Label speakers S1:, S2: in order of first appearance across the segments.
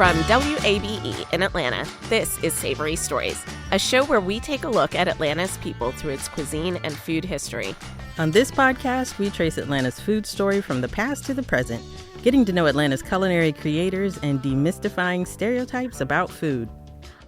S1: From WABE in Atlanta, this is Savory Stories, a show where we take a look at Atlanta's people through its cuisine and food history.
S2: On this podcast, we trace Atlanta's food story from the past to the present, getting to know Atlanta's culinary creators and demystifying stereotypes about food.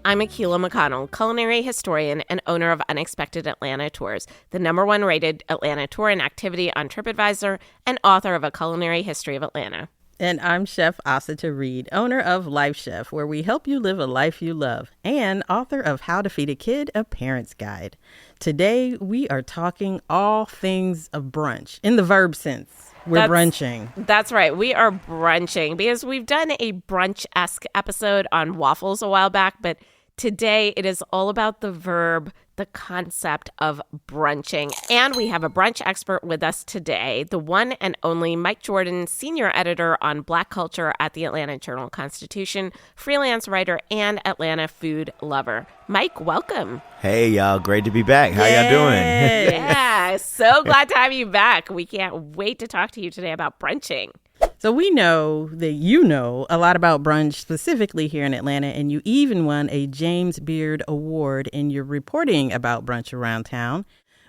S1: I'm Akila McConnell, culinary historian and owner of Unexpected Atlanta Tours, the #1 rated Atlanta tour and activity on TripAdvisor, and author of A Culinary History of Atlanta.
S2: And I'm Chef Asata Reid, owner of Life Chef, where we help you live a life you love, and author of How to Feed a Kid, a Parent's Guide. Today, we are talking all things of brunch, in the verb sense. We're brunching.
S1: That's right. We are brunching because we've done a brunch-esque episode on waffles a while back, but today it is all about the verb, the concept of brunching. And we have a brunch expert with us today, the one and only Mike Jordan, senior editor on Black culture at the Atlanta Journal-Constitution, freelance writer, and Atlanta food lover. Mike, welcome.
S3: Hey, y'all. Great to be back. How y'all doing?
S1: Yeah, so glad to have you back. We can't wait to talk to you today about brunching.
S2: So we know that you know a lot about brunch, specifically here in Atlanta, and you even won a James Beard Award in your reporting about brunch around town.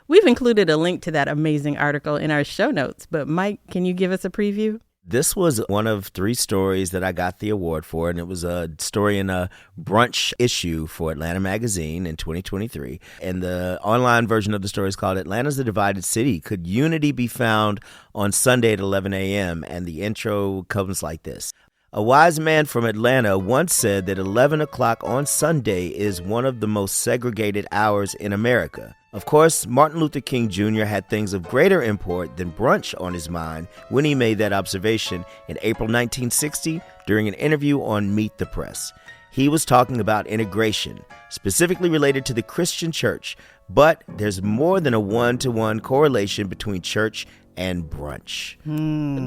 S2: We've included a link to that amazing article in our show notes, but Mike, can you give us a preview?
S3: This was one of 3 stories that I got the award for, and it was a story in a brunch issue for Atlanta Magazine in 2023. And the online version of the story is called Atlanta's a Divided City. Could Unity Be Found on Sunday at 11 a.m.? And the intro comes like this. A wise man from Atlanta once said that 11 o'clock on Sunday is one of the most segregated hours in America. Of course, Martin Luther King Jr. had things of greater import than brunch on his mind when he made that observation in April 1960 during an interview on Meet the Press. He was talking about integration, specifically related to the Christian church, but there's more than a one-to-one correlation between church and brunch.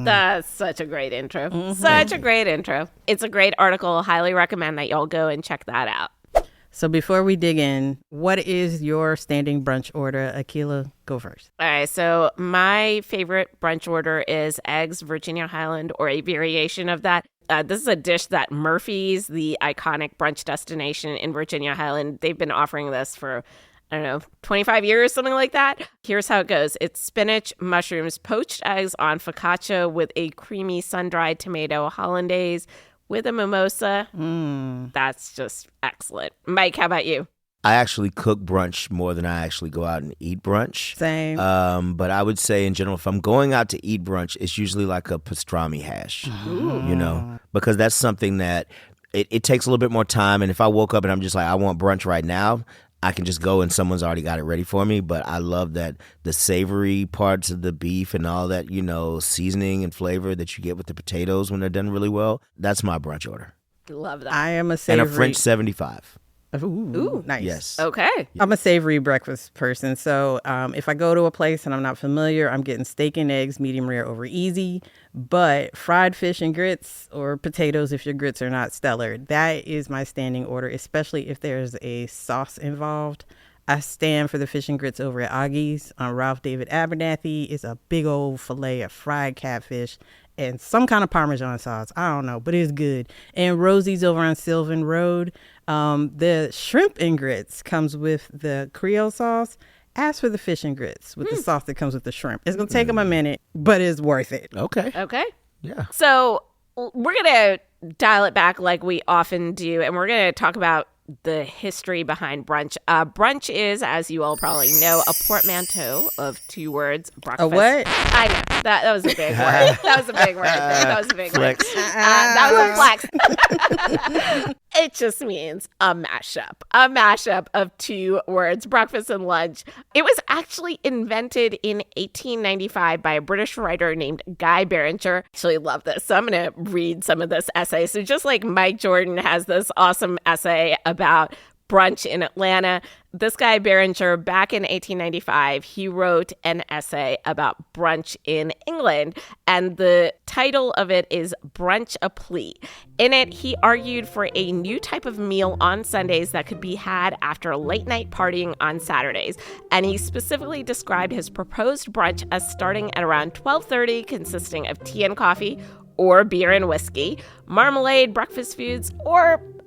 S1: That's such a great intro. Such a great intro. It's a great article. Highly recommend that y'all go and check that out.
S2: So before we dig in, what is your standing brunch order? Akila, go first.
S1: All right, so my favorite brunch order is eggs Virginia Highland, or a variation of that. This is a dish that Murphy's, the iconic brunch destination in Virginia Highland, they've been offering this for, 25 years, something like that. Here's how it goes. It's spinach, mushrooms, poached eggs on focaccia with a creamy sun-dried tomato hollandaise with a mimosa. That's just excellent. Mike, how about you?
S3: I actually cook brunch more than I actually go out and eat brunch.
S2: Same.
S3: But I would say in general, if I'm going out to eat brunch, it's usually like a pastrami hash, because that's something that it takes a little bit more time. And if I woke up and I'm just like, I want brunch right now, I can just go and someone's already got it ready for me. But I love that the savory parts of the beef and all that, seasoning and flavor that you get with the potatoes when they're done really well. That's my brunch order.
S1: Love that.
S2: I am a savory.
S3: And a French 75.
S2: Ooh, nice.
S3: Yes.
S1: Okay.
S2: I'm a savory breakfast person. So if I go to a place and I'm not familiar, I'm getting steak and eggs, medium rare over easy. But fried fish and grits, or potatoes if your grits are not stellar, that is my standing order, especially if there's a sauce involved. I stand for the fish and grits over at Auggies on Ralph David Abernathy. It's a big old fillet of fried catfish and some kind of Parmesan sauce. I don't know, but it's good. And Rosie's over on Sylvan Road. The shrimp and grits comes with the Creole sauce. Ask for the fish and grits with the sauce that comes with the shrimp. It's going to take them a minute, but it's worth it.
S3: Okay.
S1: Yeah. So we're going to dial it back like we often do, and we're going to talk about the history behind brunch. Brunch is, as you all probably know, a portmanteau of 2 words. Breakfast.
S2: A what?
S1: I know. That was a big word. That was a big word. That was a big
S3: Flex.
S1: word. That was a flex. It just means a mashup of 2 words, breakfast and lunch. It was actually invented in 1895 by a British writer named Guy Beringer. I actually love this, so I'm going to read some of this essay. So just like Mike Jordan has this awesome essay about brunch in Atlanta, this guy Beringer, back in 1895, he wrote an essay about brunch in England, and the title of it is Brunch a Plea. In it, he argued for a new type of meal on Sundays that could be had after late night partying on Saturdays, and he specifically described his proposed brunch as starting at around 12:30, consisting of tea and coffee, or beer and whiskey, marmalade, breakfast foods,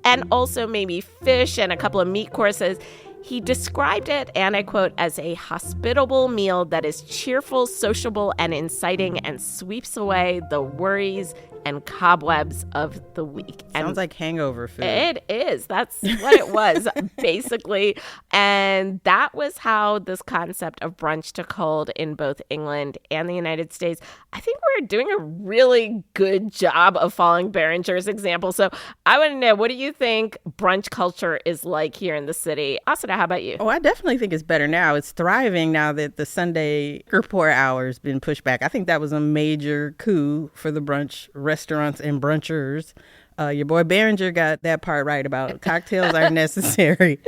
S1: and also maybe fish and a couple of meat courses. He described it, and I quote, as a hospitable meal that is cheerful, sociable, and inciting and sweeps away the worries and cobwebs of the week.
S2: Sounds like hangover food.
S1: It is. That's what it was, basically. And that was how this concept of brunch took hold in both England and the United States. I think we're doing a really good job of following Behringer's example. So I want to know, what do you think brunch culture is like here in the city? Asata, how about you?
S2: Oh, I definitely think it's better now. It's thriving now that the Sunday report hour has been pushed back. I think that was a major coup for the brunch restaurants and brunchers. Your boy Behringer got that part right about cocktails are necessary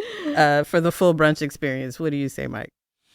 S2: for the full brunch experience. What do you say, Mike?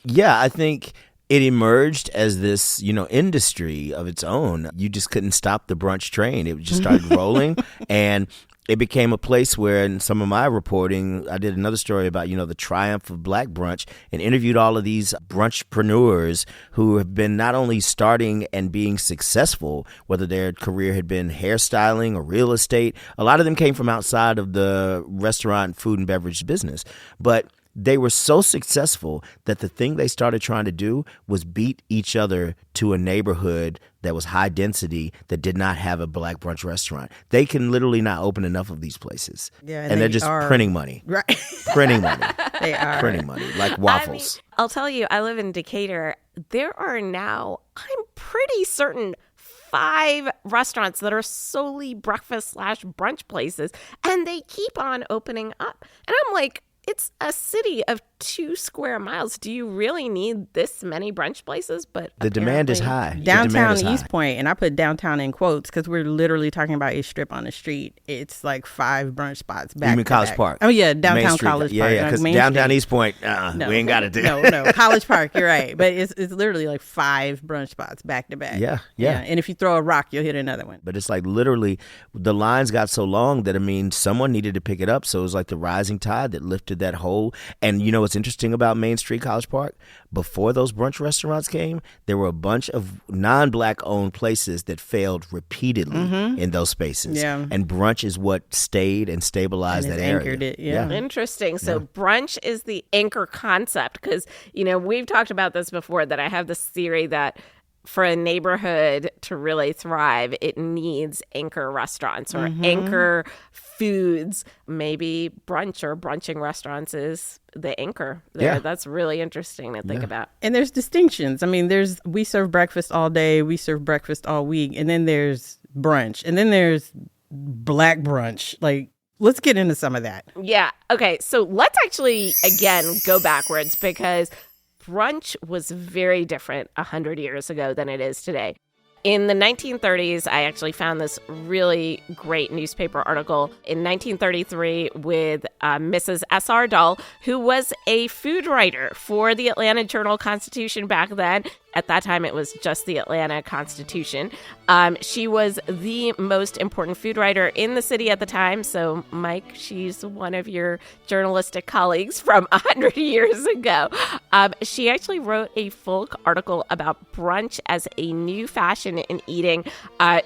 S3: Yeah, I think it emerged as this, industry of its own. You just couldn't stop the brunch train. It just started rolling, and it became a place where, in some of my reporting, I did another story about, the triumph of Black brunch, and interviewed all of these brunchpreneurs who have been not only starting and being successful, whether their career had been hairstyling or real estate. A lot of them came from outside of the restaurant, food and beverage business, but they were so successful that the thing they started trying to do was beat each other to a neighborhood that was high density that did not have a Black brunch restaurant. They can literally not open enough of these places.
S2: Yeah,
S3: and they're just printing money.
S2: Right.
S3: Printing money.
S2: They are.
S3: Printing money, like waffles.
S1: I'll tell you, I live in Decatur. There are now, I'm pretty certain, 5 restaurants that are solely breakfast/brunch places, and they keep on opening up. And I'm like, it's a city of 2 square miles. Do you really need this many brunch places? But
S3: the demand is high.
S2: Downtown East Point, and I put downtown in quotes because we're literally talking about a strip on the street. It's like 5 brunch spots back.
S3: You mean College Park?
S2: Oh yeah, downtown College Park.
S3: Yeah, because downtown East Point, we ain't got it there.
S2: No, College Park. You're right, but it's literally like 5 brunch spots back to back.
S3: Yeah.
S2: And if you throw a rock, you'll hit another one.
S3: But it's like literally the lines got so long that someone needed to pick it up. So it was like the rising tide that lifted that whole. And what's interesting about Main Street College Park? Before those brunch restaurants came, there were a bunch of non-Black owned places that failed repeatedly in those spaces.
S2: Yeah.
S3: And brunch is what stayed and stabilized
S2: And
S3: that
S2: it's
S3: area.
S2: anchored it, yeah.
S1: Interesting. So brunch is the anchor concept because, we've talked about this before, that I have this theory that for a neighborhood to really thrive, it needs anchor restaurants or anchor foods. Maybe brunch or brunching restaurants is the anchor there.
S3: Yeah.
S1: That's really interesting to think about.
S2: And there's distinctions. I mean, we serve breakfast all day, we serve breakfast all week, and then there's brunch, and then there's Black brunch. Like, let's get into some of that.
S1: Yeah. Okay. So let's actually, again, go backwards because brunch was very different 100 years ago than it is today. In the 1930s, I actually found this really great newspaper article in 1933 with Mrs. S.R. Dull, who was a food writer for the Atlanta Journal-Constitution back then. At that time, it was just the Atlanta Constitution. She was the most important food writer in the city at the time. So, Mike, she's one of your journalistic colleagues from 100 years ago. She actually wrote a full article about brunch as a new fashion in eating.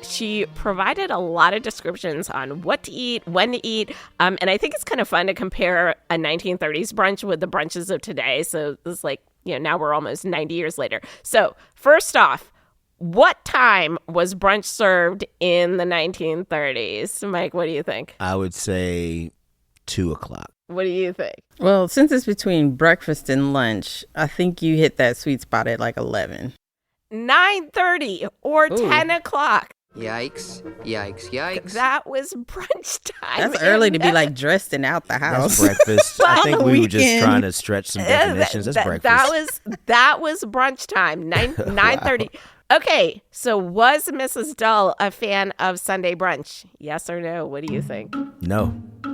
S1: She provided a lot of descriptions on what to eat, when to eat. And I think it's kind of fun to compare a 1930s brunch with the brunches of today. So this is like, now we're almost 90 years later. So first off, what time was brunch served in the 1930s? Mike, what do you think?
S3: I would say 2:00.
S1: What do you think?
S2: Well, since it's between breakfast and lunch, I think you hit that sweet spot at like 11.
S1: 9:30 or 10 o'clock.
S4: Yikes, yikes, yikes.
S1: That was brunch time.
S2: That's early to be like dressed and out the house.
S3: That's breakfast. I think we were just
S2: Weekend.
S3: trying to stretch some definitions. That's breakfast.
S1: That was brunch time. 9:30. Okay, so was Mrs. Dull a fan of Sunday brunch? Yes or no? What do you think?
S3: No,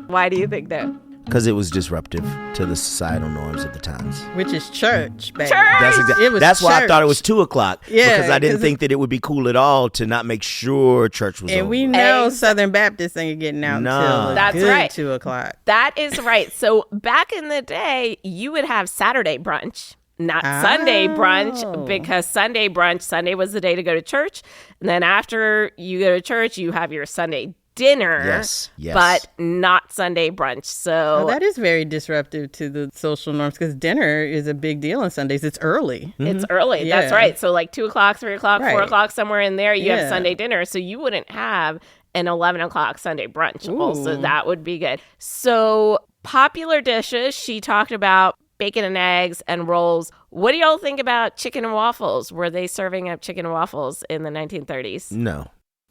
S1: Why do you think no?
S3: because it was disruptive to the societal norms of the times.
S2: Which is church, baby.
S1: Church!
S2: It was
S3: That's why I
S2: church.
S3: thought it was 2:00.
S2: Yeah,
S3: because I didn't
S2: 'cause
S3: think that it would be cool at all to not make sure church was
S2: And
S3: over.
S2: we know
S1: Exactly.
S2: Southern Baptists ain't getting out
S3: No.
S2: until a
S1: That's
S2: good
S1: right.
S2: 2:00.
S1: That is right. So back in the day, you would have Saturday brunch. not Sunday
S2: Oh.
S1: brunch, because Sunday brunch, Sunday was the day to go to church. And then after you go to church, you have your Sunday dinner,
S3: Yes.
S1: but not Sunday brunch. So
S2: Oh, that is very disruptive to the social norms because dinner is a big deal on Sundays. It's early.
S1: it's early. That's
S2: Yeah.
S1: right. So like 2 o'clock, 3 o'clock, 4
S2: Right.
S1: o'clock, somewhere in there, you have
S2: Yeah.
S1: Sunday dinner. So you wouldn't have an 11 o'clock Sunday brunch. Also,
S2: Ooh.
S1: that would be good. So popular dishes, she talked about bacon and eggs and rolls. What do y'all think about chicken and waffles? Were they serving up chicken and waffles in the 1930s?
S3: No.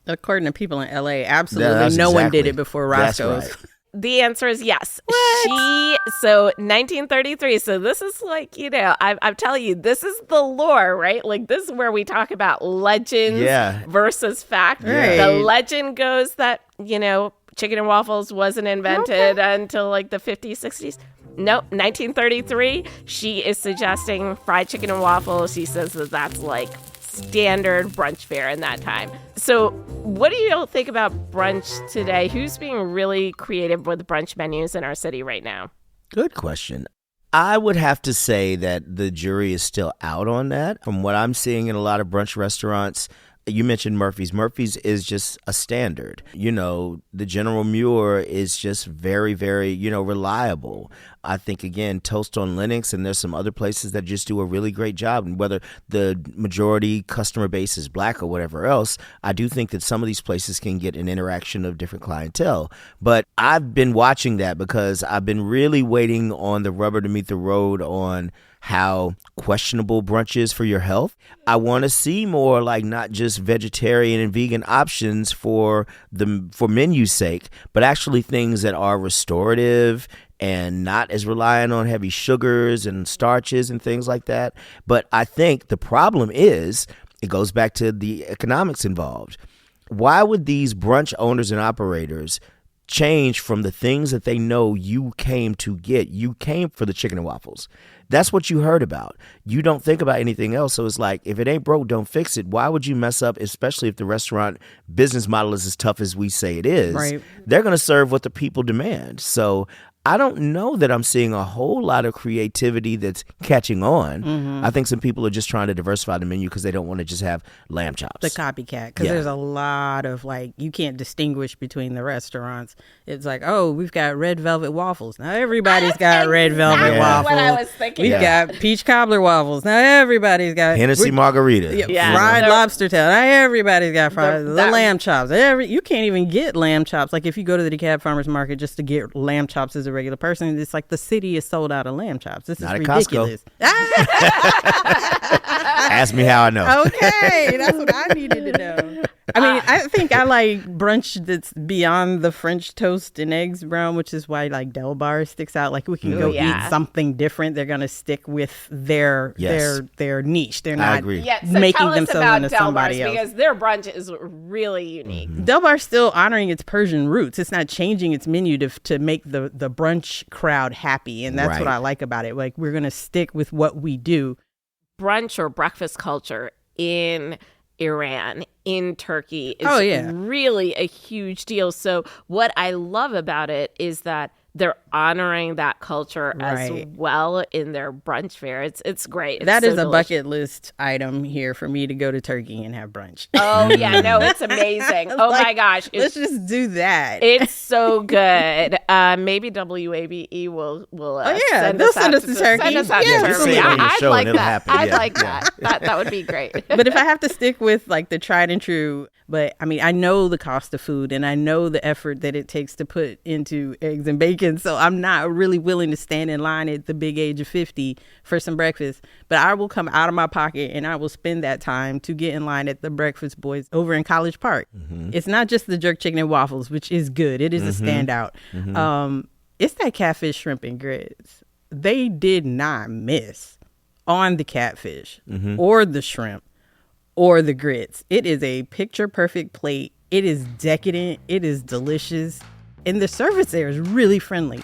S2: According to people in LA, absolutely
S3: That's
S2: no one did
S3: exactly-
S2: it before
S3: that's
S2: Roscoe's.
S3: right.
S1: The answer is yes. So 1933. So this is like, I'm telling you, this is the lore, right? Like this is where we talk about legends
S3: Yeah.
S1: versus fact.
S2: Right.
S1: The legend goes that, chicken and waffles wasn't invented until like the 50s, 60s. Nope, 1933. She is suggesting fried chicken and waffles. She says that that's like standard brunch fare in that time. So what do you all think about brunch today? Who's being really creative with brunch menus in our city right now?
S3: Good question. I would have to say that the jury is still out on that. From what I'm seeing in a lot of brunch restaurants, you mentioned Murphy's. Murphy's is just a standard. The General Muir is just very, very, reliable. I think, again, Toast on Linux, and there's some other places that just do a really great job. And whether the majority customer base is black or whatever else, I do think that some of these places can get an interaction of different clientele. But I've been watching that because I've been really waiting on the rubber to meet the road on how questionable brunch is for your health. I want to see more like not just vegetarian and vegan options for menu's sake, but actually things that are restorative and not as reliant on heavy sugars and starches and things like that. But I think the problem is, it goes back to the economics involved. Why would these brunch owners and operators change from the things that they know you came to get? You came for the chicken and waffles. That's what you heard about. You don't think about anything else. So it's like, if it ain't broke, don't fix it. Why would you mess up, especially if the restaurant business model is as tough as we say it is?
S2: Right.
S3: They're going to serve what the people demand. So I don't know that I'm seeing a whole lot of creativity that's catching on. I think some people are just trying to diversify the menu because they don't want to just have lamb chops.
S2: The copycat, because
S3: Yeah.
S2: there's a lot of you can't distinguish between the restaurants. It's like, oh, we've got red velvet waffles. Now everybody's got red velvet
S1: exactly
S2: waffles.
S1: what I was thinking.
S2: We've got peach cobbler waffles. Now everybody's got
S3: Hennessy margarita.
S1: Yeah.
S2: fried
S1: The-
S2: lobster tail. Now everybody's got fried the
S1: that-
S2: lamb chops. You can't even get lamb chops. Like if you go to the DeKalb Farmers Market just to get lamb chops as a regular person, it's like the city is sold out of lamb chops. This
S3: Not
S2: is
S3: at Costco.
S2: ridiculous.
S3: Ask me how I know.
S2: Okay, that's what I needed to know. I mean, I think I like brunch that's beyond the French toast and eggs brown, which is why Delbar sticks out. Like we can go
S1: yeah.
S2: eat something different. They're gonna stick with their
S3: Yes.
S2: their niche. They're
S3: I
S2: not
S3: agree.
S1: Yeah, so
S2: making
S1: tell us
S2: themselves
S1: about
S2: into
S1: Delbar's,
S2: somebody else.
S1: because their brunch is really unique.
S2: Delbar's still honoring its Persian roots. It's not changing its menu to make the brunch crowd happy, and that's what
S3: Right.
S2: I like about it. Like we're gonna stick with what we do.
S1: Brunch or breakfast culture in Iran, in Turkey is really a huge deal. So what I love about it is that they're honoring that culture as
S2: Right.
S1: well in their brunch fare. It's great.
S2: That is
S1: so
S2: a
S1: delicious.
S2: bucket list item here for me to go to Turkey and have brunch.
S1: Oh yeah, no, it's amazing. Oh my gosh,
S2: Let's just do that.
S1: it's so good. Maybe WABE will
S2: they'll send us to Turkey.
S1: Send us out
S2: Yeah,
S1: to
S2: just
S1: Turkey.
S2: say it on
S3: your
S1: I'd
S3: show
S1: like
S3: and it'll
S1: that.
S3: happen.
S1: I'd
S3: Yeah,
S1: like
S3: yeah.
S1: that. That would be great.
S2: But if I have to stick with the tried and true, but I mean, I know the cost of food and I know the effort that it takes to put into eggs and bacon. So I'm not really willing to stand in line at the big age of 50 for some breakfast. But I will come out of my pocket and I will spend that time to get in line at the Breakfast Boys over in College Park. It's not just the jerk chicken and waffles, which is good. It is a standout. It's that catfish, shrimp, and grits. They did not miss on the catfish or the shrimp or the grits. It is a picture perfect plate. It is decadent. It is delicious. And the service there is really friendly.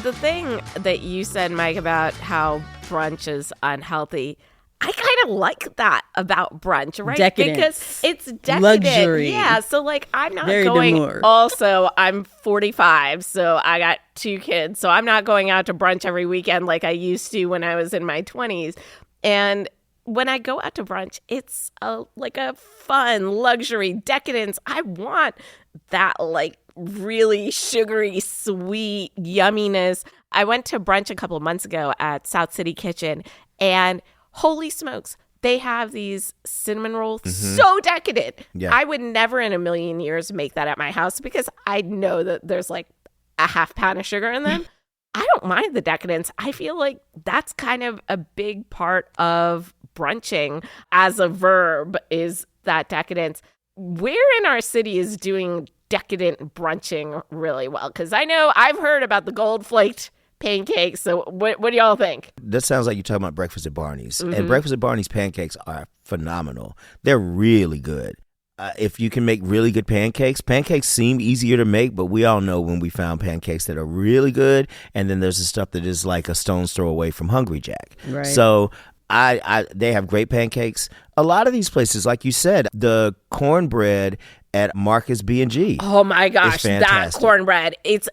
S1: The thing that you said, Mike, about how brunch is unhealthy, I kind of like that about brunch, right?
S2: Decadence.
S1: Because it's decadent.
S2: Luxury.
S1: Yeah. So like I'm not
S2: Very
S1: going.
S2: demure.
S1: Also, I'm 45, so I got 2 kids. So I'm not going out to brunch every weekend like I used to when I was in my 20s. And when I go out to brunch, it's like a fun luxury decadence. I want that like really sugary, sweet yumminess. I went to brunch a couple of months ago at South City Kitchen, and holy smokes, they have these cinnamon rolls, so decadent.
S3: Yeah.
S1: I would never in a million years make that at my house because I know that there's like a half pound of sugar in them. I don't mind the decadence. I feel like that's kind of a big part of brunching as a verb, is that decadence. Where in our city is doing decadent brunching really well? Because I know I've heard about the gold flaked pancakes. So what do y'all think?
S3: That sounds like you're talking about breakfast at Barney's. And breakfast at Barney's pancakes are phenomenal. They're really good. If you can make really good pancakes seem easier to make, but we all know when we found pancakes that are really good, and then there's the stuff that is like a stone's throw away from Hungry Jack.
S2: Right.
S3: So they have great pancakes. A lot of these places, like you said, the cornbread at Marcus B&G.
S1: Oh my gosh, that
S3: fantastic.
S1: cornbread. It's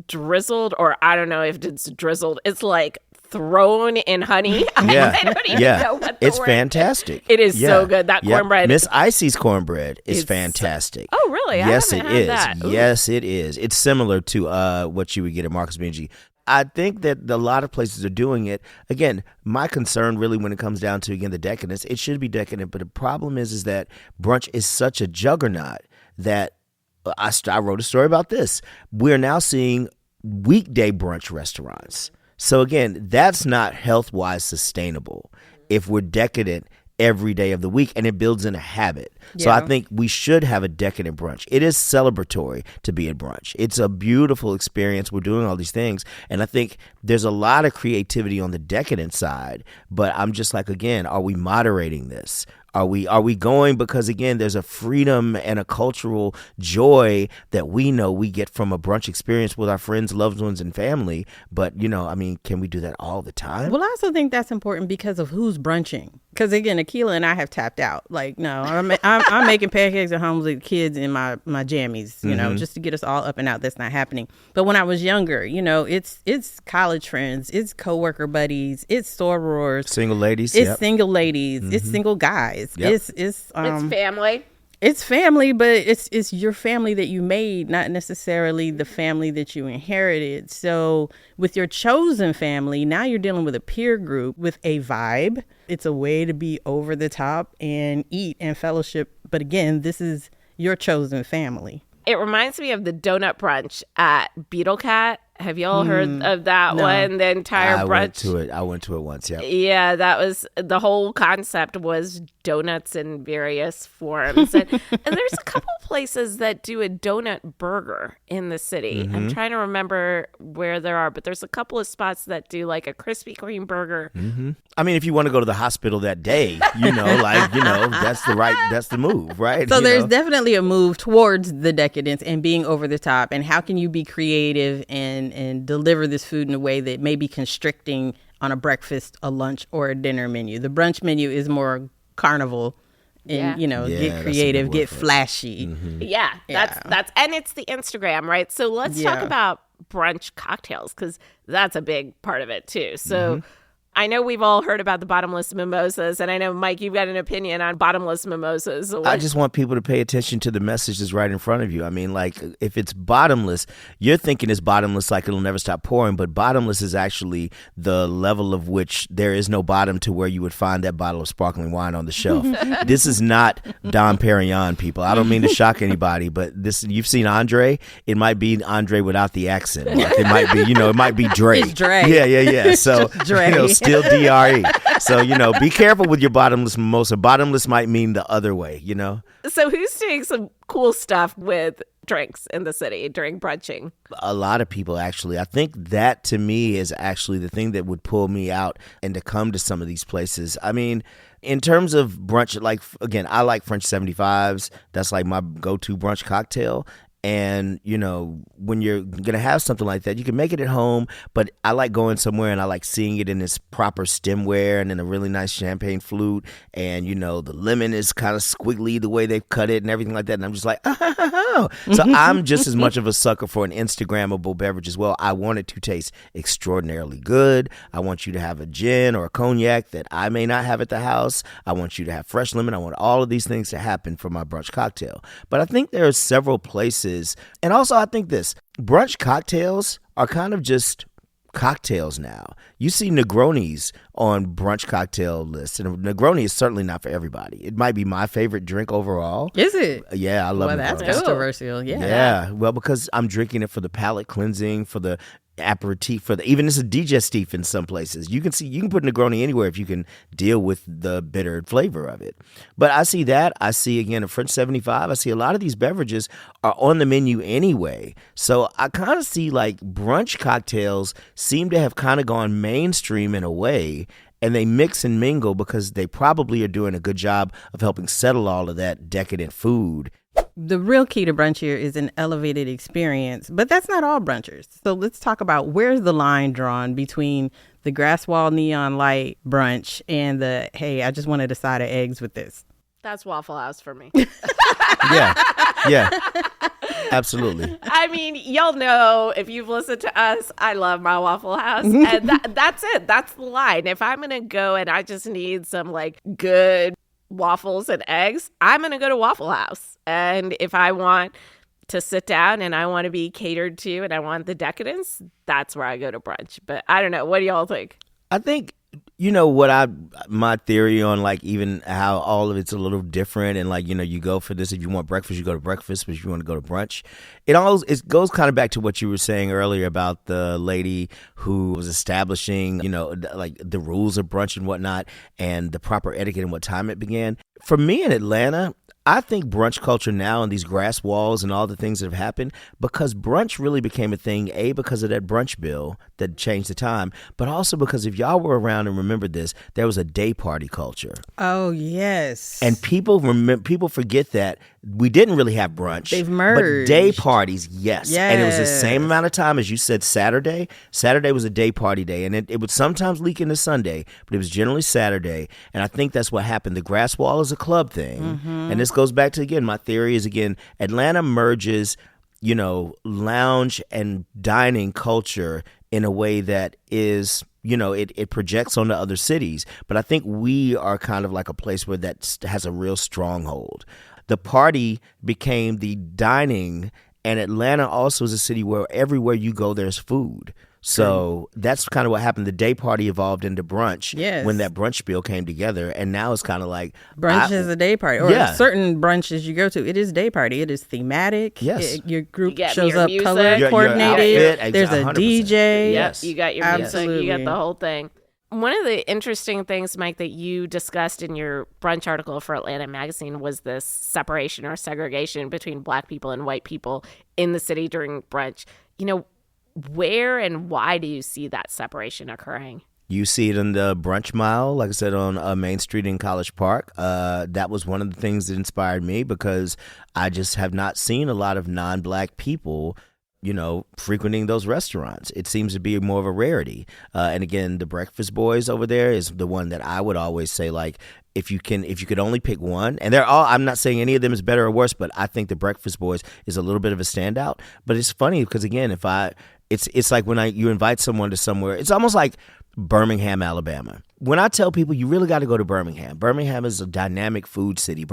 S1: drizzled, or I don't know if it's drizzled. It's like thrown in honey.
S3: Yeah.
S1: I don't even know what the
S3: It's
S1: word
S3: fantastic.
S1: It is so good. That cornbread.
S3: Miss Icy's cornbread is fantastic.
S1: Oh, really?
S3: Yes,
S1: I
S3: it
S1: haven't had
S3: is.
S1: that. Ooh.
S3: Yes, it is. It's similar to what you would get at Marcus B&G. I think that a lot of places are doing it. Again, my concern really when it comes down to, again, the decadence, it should be decadent. But the problem is that brunch is such a juggernaut that I wrote a story about this. We're now seeing weekday brunch restaurants. So again, that's not health-wise sustainable if we're decadent every day of the week, and it builds in a habit. So I think we should have a decadent brunch. It is celebratory to be at brunch. It's a beautiful experience. We're doing all these things, and I think there's a lot of creativity on the decadent side, but I'm just like, again, are we moderating this? Are we going because, again, there's a freedom and a cultural joy that we know we get from a brunch experience with our friends, loved ones, and family. But, can we do that all the time?
S2: Well, I also think that's important because of who's brunching. Because, again, Akila and I have tapped out. Like, no, I'm making pancakes at home with kids in my jammies, just to get us all up and out. That's not happening. But when I was younger, it's college friends, it's coworker buddies, it's sorors.
S3: Single ladies.
S2: It's single ladies. It's single guys.
S3: Yep.
S1: It's family.
S2: It's family, but it's your family that you made, not necessarily the family that you inherited. So with your chosen family, now you're dealing with a peer group with a vibe. It's a way to be over the top and eat and fellowship. But again, this is your chosen family.
S1: It reminds me of the donut brunch at Beetle Cat. Have y'all heard of that
S2: No.
S1: one? The entire brunch.
S3: I went to it once, yeah.
S1: Yeah, that was the whole concept was donuts in various forms. And there's a couple places that do a donut burger in the city. I'm trying to remember where there are, but there's a couple of spots that do like a Krispy Kreme burger.
S3: I mean, if you want to go to the hospital that day, that's the move, right?
S2: So there's definitely a move towards the decadence and being over the top. And how can you be creative and deliver this food in a way that may be constricting on a breakfast, a lunch, or a dinner menu? The brunch menu is more carnival and, get creative, get flashy.
S1: Yeah, that's and it's the Instagram, right? So let's talk about brunch cocktails because that's a big part of it too. So I know we've all heard about the bottomless mimosas, and I know, Mike, you've got an opinion on bottomless mimosas.
S3: I just want people to pay attention to the messages right in front of you. I mean, like, if it's bottomless, you're thinking it's bottomless like it'll never stop pouring, but bottomless is actually the level of which there is no bottom to where you would find that bottle of sparkling wine on the shelf. This is not Dom Perignon, people. I don't mean to shock anybody, but you've seen Andre. It might be Andre without the accent. Like, it might be, it might be Dre.
S2: It's Dre.
S3: Yeah. So,
S2: Dre.
S3: Still DRE. So, be careful with your bottomless mimosa. Bottomless might mean the other way,
S1: So who's doing some cool stuff with drinks in the city during brunching?
S3: A lot of people, actually. I think that, to me, is actually the thing that would pull me out and to come to some of these places. I mean, in terms of brunch, like, again, I like French 75s. That's like my go-to brunch cocktail. And, when you're going to have something like that, you can make it at home, but I like going somewhere and I like seeing it in its proper stemware and in a really nice champagne flute. And, the lemon is kind of squiggly the way they've cut it and everything like that. And I'm just like, oh. So I'm just as much of a sucker for an Instagrammable beverage as well. I want it to taste extraordinarily good. I want you to have a gin or a cognac that I may not have at the house. I want you to have fresh lemon. I want all of these things to happen for my brunch cocktail. But I think there are several places. And also, I think brunch cocktails are kind of just cocktails now. You see Negronis on brunch cocktail lists, and Negroni is certainly not for everybody. It might be my favorite drink overall.
S2: Is it?
S3: Yeah, I love Negroni.
S2: Well, that's controversial.
S3: Yeah. Well, because I'm drinking it for the palate cleansing, for the aperitif, even it's a digestif in some places. You can put Negroni anywhere if you can deal with the bitter flavor of it. But I see that. I see, again, a French 75. I see a lot of these beverages are on the menu anyway. So I kind of see like brunch cocktails seem to have kind of gone mainstream in a way, and they mix and mingle because they probably are doing a good job of helping settle all of that decadent food.
S2: The real key to brunch here is an elevated experience, but that's not all brunchers. So let's talk about where's the line drawn between the grass wall neon light brunch and the, hey, I just wanted a side of eggs with this.
S1: That's Waffle House for me.
S3: Yeah, absolutely.
S1: I mean, y'all know, if you've listened to us, I love my Waffle House. And that's it. That's the line. If I'm going to go and I just need some like good waffles and eggs, I'm going to go to Waffle House. And if I want to sit down and I want to be catered to and I want the decadence, that's where I go to brunch. But I don't know. What do y'all think?
S3: I think, my theory on like even how all of it's a little different, and like, you go for this. If you want breakfast, you go to breakfast, but if you want to go to brunch, it goes kind of back to what you were saying earlier about the lady who was establishing, like the rules of brunch and whatnot and the proper etiquette and what time it began. For me in Atlanta, I think brunch culture now and these grass walls and all the things that have happened, because brunch really became a thing, because of that brunch bill that changed the time, but also because if y'all were around and remembered this, there was a day party culture.
S2: Oh, yes.
S3: And people forget that we didn't really have brunch.
S2: They've merged.
S3: But day parties, yes. And it was the
S2: Yes.
S3: same amount of time as you said Saturday. Saturday was a day party day, and it would sometimes leak into Sunday, but it was generally Saturday. And I think that's what happened. The grass wall is a club thing. And this goes back to, again, my theory is, again, Atlanta merges, lounge and dining culture in a way that is, it projects onto other cities. But I think we are kind of like a place where that has a real stronghold. The party became the dining, and Atlanta also is a city where everywhere you go, there's food. So that's kind of what happened. The day party evolved into brunch when that brunch bill came together. And now it's kind of like
S2: brunch is a day party, or certain brunches you go to, it is day party. It is thematic.
S3: Yes.
S2: Your group
S1: You get
S2: shows
S1: your
S2: up
S1: music.
S2: color
S3: Your
S2: coordinated.
S3: outfit,
S2: There's a
S3: 100%.
S2: DJ.
S3: Yes.
S1: You got your music. You got
S2: Absolutely.
S1: the whole thing. One of the interesting things, Mike, that you discussed in your brunch article for Atlanta Magazine was this separation or segregation between Black people and white people in the city during brunch. Where and why do you see that separation occurring?
S3: You see it in the brunch mile, like I said, on Main Street in College Park. That was one of the things that inspired me, because I just have not seen a lot of non-Black people, frequenting those restaurants. It seems to be more of a rarity. And again, the Breakfast Boys over there is the one that I would always say, like, if you could only pick one, and I'm not saying any of them is better or worse, but I think the Breakfast Boys is a little bit of a standout. But it's funny because, again, it's like when you invite someone to somewhere, it's almost like Birmingham, Alabama. When I tell people you really got to go to Birmingham, Birmingham is a dynamic food city.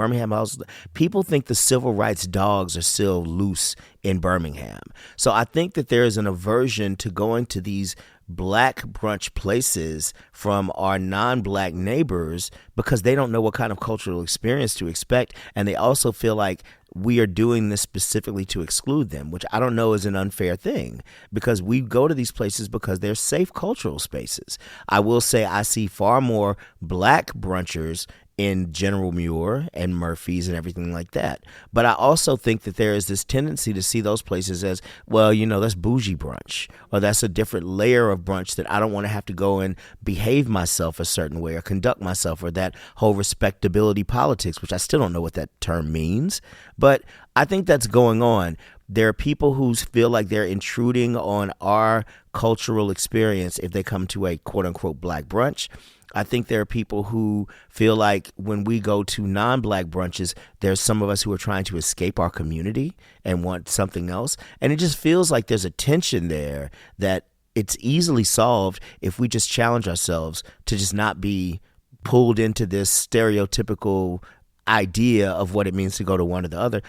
S3: People think the civil rights dogs are still loose in Birmingham. So I think that there is an aversion to going to these Black brunch places from our non-Black neighbors because they don't know what kind of cultural experience to expect. And they also feel like we are doing this specifically to exclude them, which I don't know is an unfair thing, because we go to these places because they're safe cultural spaces. I will say I see far more Black brunchers in General Muir and Murphy's and everything like that. But I also think that there is this tendency to see those places as, well, that's bougie brunch, or that's a different layer of brunch that I don't want to have to go and behave myself a certain way or conduct myself, or that whole respectability politics, which I still don't know what that term means. But I think that's going on. there are people who feel like they're intruding on our cultural experience if they come to a quote unquote black brunch. I think there are people who feel like when we go to non-black brunches, there's some of us who are trying to escape our community and want something else. And it just feels like there's a tension there that it's easily solved if we just challenge ourselves to just not be pulled into this stereotypical idea of what it means to go to one or the other.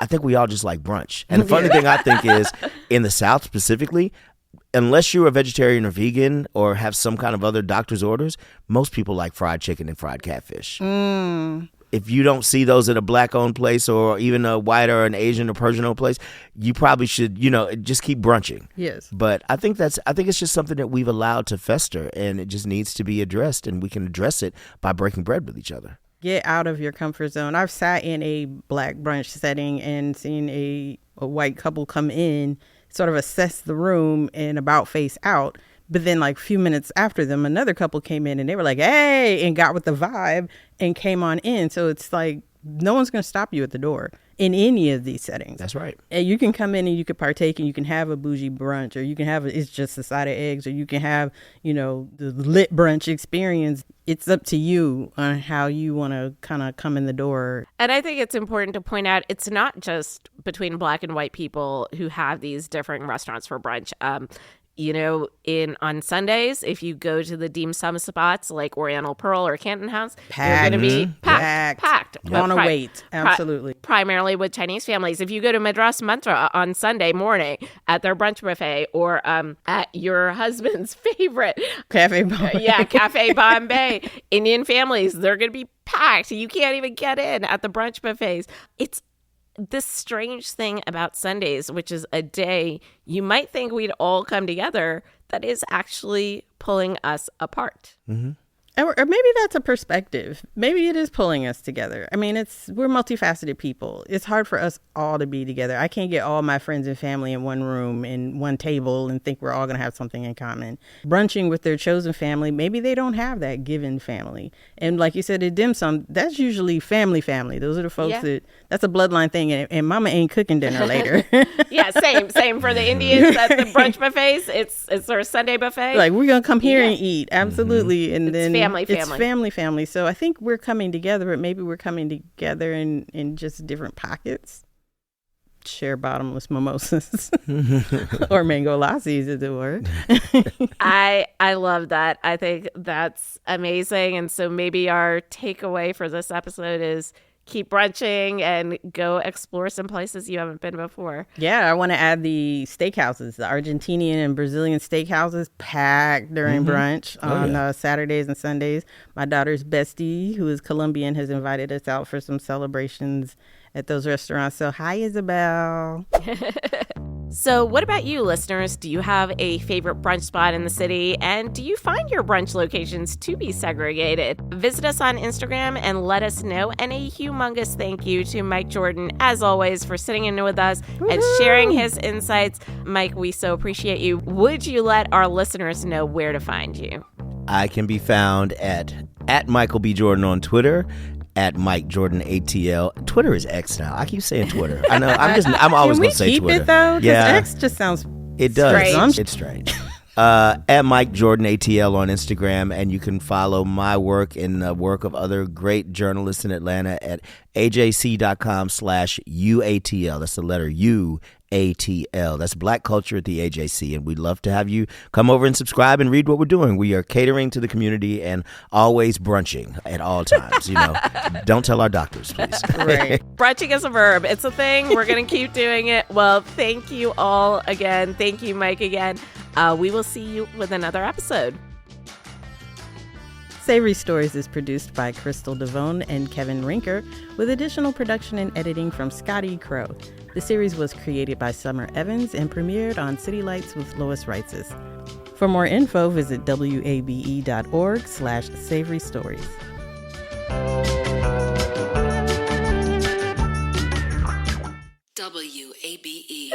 S3: I think we all just like brunch. And the funny thing I think is in the South specifically, unless you're a vegetarian or vegan or have some kind of other doctor's orders, most people like fried chicken and fried catfish. If you don't see those at a black-owned place or even a white or an Asian or Persian-owned place, you probably should, just keep brunching.
S2: Yes.
S3: But I think it's just something that we've allowed to fester, and it just needs to be addressed, and we can address it by breaking bread with each other.
S2: Get out of your comfort zone. I've sat in a black brunch setting and seen a white couple come in, sort of assess the room and about face out. But then like a few minutes after them, another couple came in and they were like, hey, and got with the vibe and came on in. So it's like no one's going to stop you at the door in any of these settings.
S3: That's right.
S2: And you can come in and you can partake and you can have a bougie brunch, or you can have it's just a side of eggs, or you can have, the lit brunch experience. It's up to you on how you want to kind of come in the door.
S1: And I think it's important to point out it's not just between black and white people who have these different restaurants for brunch. On Sundays, if you go to the dim sum spots like Oriental Pearl or Canton House, you're going to be packed.
S2: You want to wait. Absolutely.
S1: Primarily with Chinese families. If you go to Madras Mantra on Sunday morning at their brunch buffet, or at your husband's favorite
S2: Cafe Bombay.
S1: Cafe Bombay, Indian families, they're going to be packed. You can't even get in at the brunch buffets. It's this strange thing about Sundays, which is a day you might think we'd all come together, that is actually pulling us apart.
S3: Mm-hmm.
S2: Or maybe that's a perspective. Maybe it is pulling us together. I mean, we're multifaceted people. It's hard for us all to be together. I can't get all my friends and family in one room and one table and think we're all going to have something in common. Brunching with their chosen family, maybe they don't have that given family. And like you said, at dim sum, that's usually family. Those are the folks that's a bloodline thing. And mama ain't cooking dinner later.
S1: Yeah, same for the Indians at the brunch buffets. It's our Sunday buffet.
S2: Like, we're going to come here and eat. Absolutely.
S1: Mm-hmm.
S2: And then
S1: It's
S2: family. So I think we're coming together, but maybe we're coming together in just different pockets. Share bottomless mimosas or mango lassies, as it were.
S1: I love that. I think that's amazing. And so maybe our takeaway for this episode is keep brunching and go explore some places you haven't been before.
S2: Yeah, I want to add the steakhouses, the Argentinian and Brazilian steakhouses, packed during brunch on Saturdays and Sundays. My daughter's bestie, who is Colombian, has invited us out for some celebrations at those restaurants. So hi, Isabel.
S1: So what about you, listeners? Do you have a favorite brunch spot in the city? And do you find your brunch locations to be segregated? Visit us on Instagram and let us know. And a humongous thank you to Mike Jordan, as always, for sitting in with us and sharing his insights. Mike, we so appreciate you. Would you let our listeners know where to find you?
S3: I can be found at Michael B. Jordan on Twitter, at Mike Jordan ATL. Twitter is X now. I keep saying Twitter. I know. I'm always going to say Twitter.
S2: Can we keep it though? Because X just sounds
S3: it does.
S2: Strange.
S3: It's strange. At Mike Jordan ATL on Instagram, and you can follow my work and the work of other great journalists in Atlanta at ajc.com/UATL. That's the letter U. ATL. That's Black Culture at the AJC, and we'd love to have you come over and subscribe and read what we're doing. We are catering to the community and always brunching at all times. Don't tell our doctors, please.
S2: Right.
S1: Brunching is a verb. It's a thing. We're going to keep doing it. Well, thank you all again. Thank you, Mike, again. We will see you with another episode.
S2: Savory Stories is produced by Crystal Devone and Kevin Rinker, with additional production and editing from Scotty Crow. The series was created by Summer Evans and premiered on City Lights with Lois Reitzes. For more info, visit wabe.org/Savory Stories.
S5: WABE.